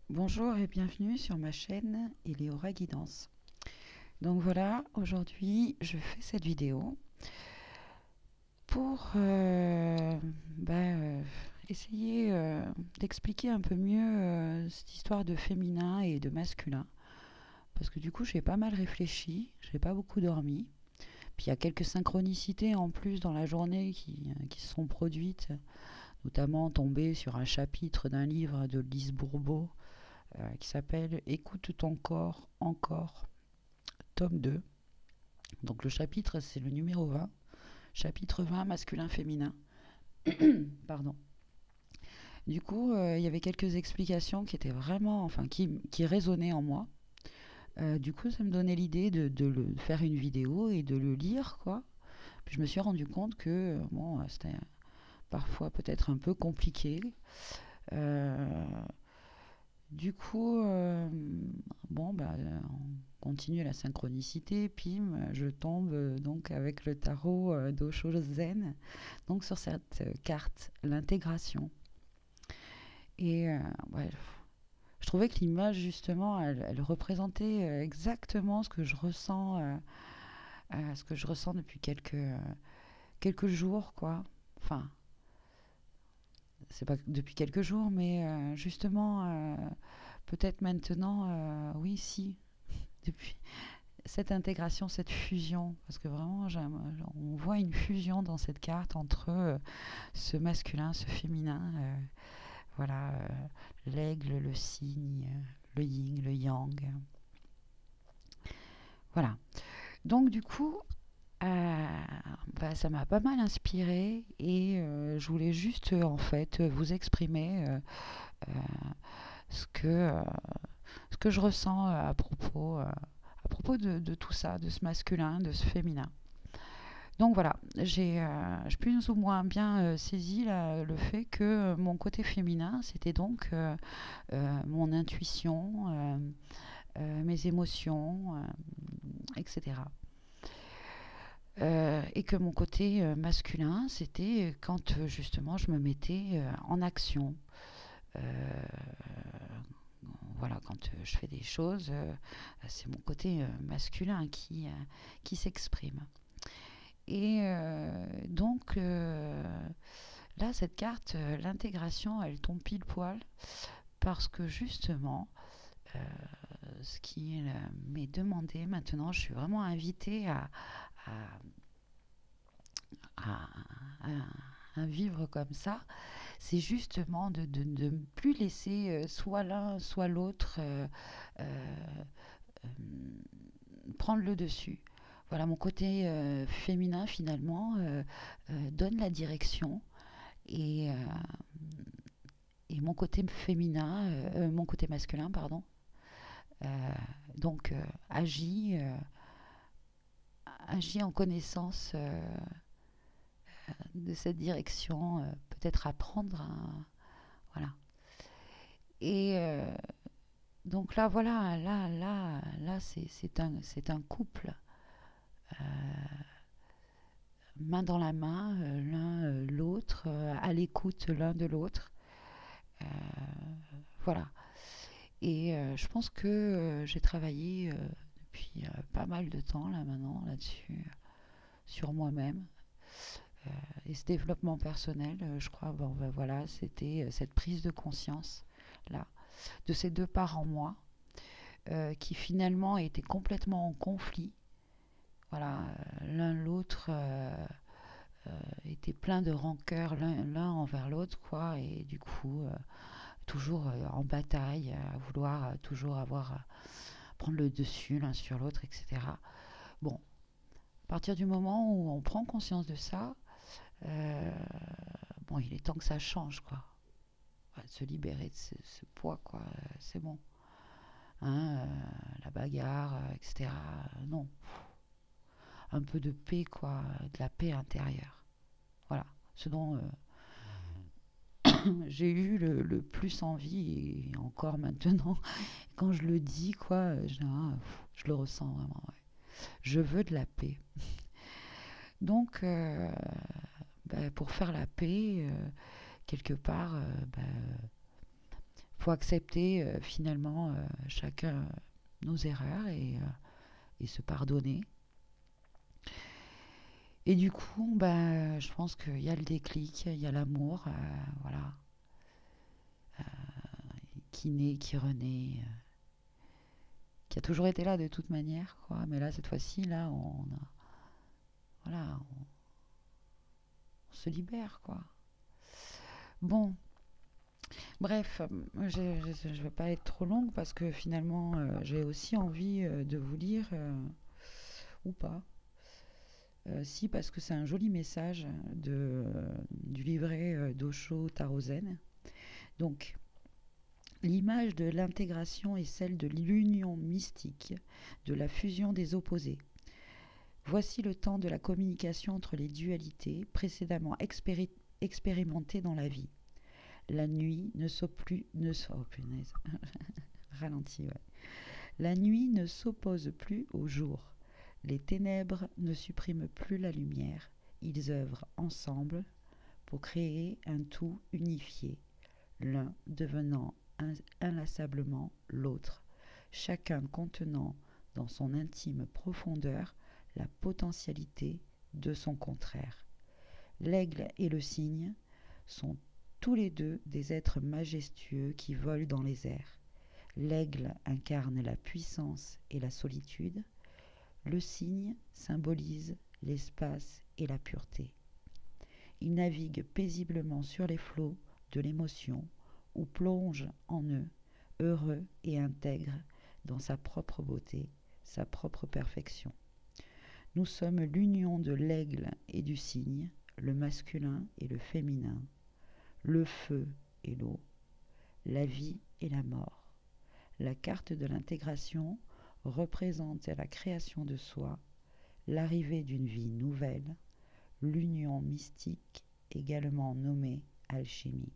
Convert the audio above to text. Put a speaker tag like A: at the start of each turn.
A: Bonjour et bienvenue sur ma chaîne Eleora Guidance. Donc voilà, aujourd'hui je fais cette vidéo pour essayer d'expliquer un peu mieux cette histoire de féminin et de masculin. Parce que du coup j'ai pas mal réfléchi, j'ai pas beaucoup dormi. Puis il y a quelques synchronicités en plus dans la journée qui se sont produites, notamment tombées sur un chapitre d'un livre de Lise Bourbeau qui s'appelle Écoute ton corps encore, tome 2. Donc le chapitre, c'est le numéro 20. Chapitre 20, masculin-féminin. Pardon. Du coup, il y avait quelques explications qui étaient vraiment, enfin, qui résonnaient en moi. Du coup, ça me donnait l'idée de faire une vidéo et de le lire, quoi. Puis je me suis rendu compte que, bon, c'était parfois peut-être un peu compliqué. Euh, Du coup, on continue la synchronicité. Pim, je tombe donc avec le tarot d'Osho Zen, donc sur cette carte, l'intégration. Et ouais, je trouvais que l'image, justement, elle représentait exactement ce que je ressens depuis quelques jours, quoi. Enfin, c'est pas depuis quelques jours, mais justement, peut-être maintenant, oui, si, depuis cette intégration, cette fusion, parce que vraiment, on voit une fusion dans cette carte entre ce masculin, ce féminin, voilà, l'aigle, le cygne, le yin, le yang, voilà. Donc du coup, ça m'a pas mal inspiré et je voulais juste en fait vous exprimer euh, ce que euh, ce que je ressens à propos de tout ça, de ce masculin, de ce féminin. Donc voilà, j'ai plus ou moins bien saisi le fait que mon côté féminin, c'était donc mon intuition, mes émotions, etc. Et que mon côté masculin, c'était quand justement je me mettais en action. Euh, voilà, quand je fais des choses, c'est mon côté masculin qui s'exprime. Et donc là, cette carte, l'intégration, elle tombe pile poil parce que justement, euh, ce qui m'est demandé maintenant, je suis vraiment invitée à, à- à vivre comme ça, c'est justement de ne plus laisser soit l'un, soit l'autre euh, euh, prendre le dessus. Voilà, mon côté féminin finalement donne la direction et, mon côté féminin, mon côté masculin, pardon, euh, donc agit en connaissance de cette direction, peut-être apprendre, voilà. Et donc là, voilà, là, c'est un couple, euh, main dans la main, l'un l'autre, à l'écoute l'un de l'autre. Euh, voilà. Et je pense que j'ai travaillé depuis pas mal de temps là maintenant là-dessus, sur moi-même. Et ce développement personnel, je crois, bon, ben voilà, c'était cette prise de conscience là, de ces deux parts en moi, qui finalement étaient complètement en conflit. Voilà, l'un l'autre était plein de rancœur l'un envers l'autre, quoi, et du coup, toujours en bataille, à vouloir toujours prendre le dessus l'un sur l'autre, etc. Bon, à partir du moment où on prend conscience de ça, euh, bon, il est temps que ça change, quoi. De se libérer de ce poids, quoi. C'est bon. Hein, la bagarre, etc. Non. Un peu de paix, quoi. De la paix intérieure. Voilà. Ce dont j'ai eu le plus envie, et encore maintenant, quand je le dis, quoi, je le ressens vraiment. Ouais. Je veux de la paix. Donc, pour faire la paix, quelque part, faut accepter finalement chacun nos erreurs et se pardonner. Et du coup, bah, je pense qu'il y a le déclic, il y a l'amour, voilà, qui naît, qui renaît, qui a toujours été là de toute manière, quoi. Mais là, cette fois-ci, là, voilà, on se libère, quoi. Bon, bref, je ne vais pas être trop longue parce que finalement, j'ai aussi envie de vous lire, ou pas. Si, parce que c'est un joli message du livret d'Osho Taro Zen. Donc, l'image de l'intégration est celle de l'union mystique, de la fusion des opposés. Voici le temps de la communication entre les dualités précédemment expérimentées dans la vie. La nuit ne oh punaise, ralenti, ouais. La nuit ne s'oppose plus au jour. Les ténèbres ne suppriment plus la lumière. Ils œuvrent ensemble pour créer un tout unifié, l'un devenant inlassablement l'autre, chacun contenant dans son intime profondeur la potentialité de son contraire. L'aigle et le cygne sont tous les deux des êtres majestueux qui volent dans les airs. L'aigle incarne la puissance et la solitude. Le cygne symbolise l'espace et la pureté. Il navigue paisiblement sur les flots de l'émotion ou plonge en eux, heureux et intègre dans sa propre beauté, sa propre perfection. Nous sommes l'union de l'aigle et du cygne, le masculin et le féminin, le feu et l'eau, la vie et la mort. La carte de l'intégration représente la création de soi, l'arrivée d'une vie nouvelle, l'union mystique, également nommée alchimie.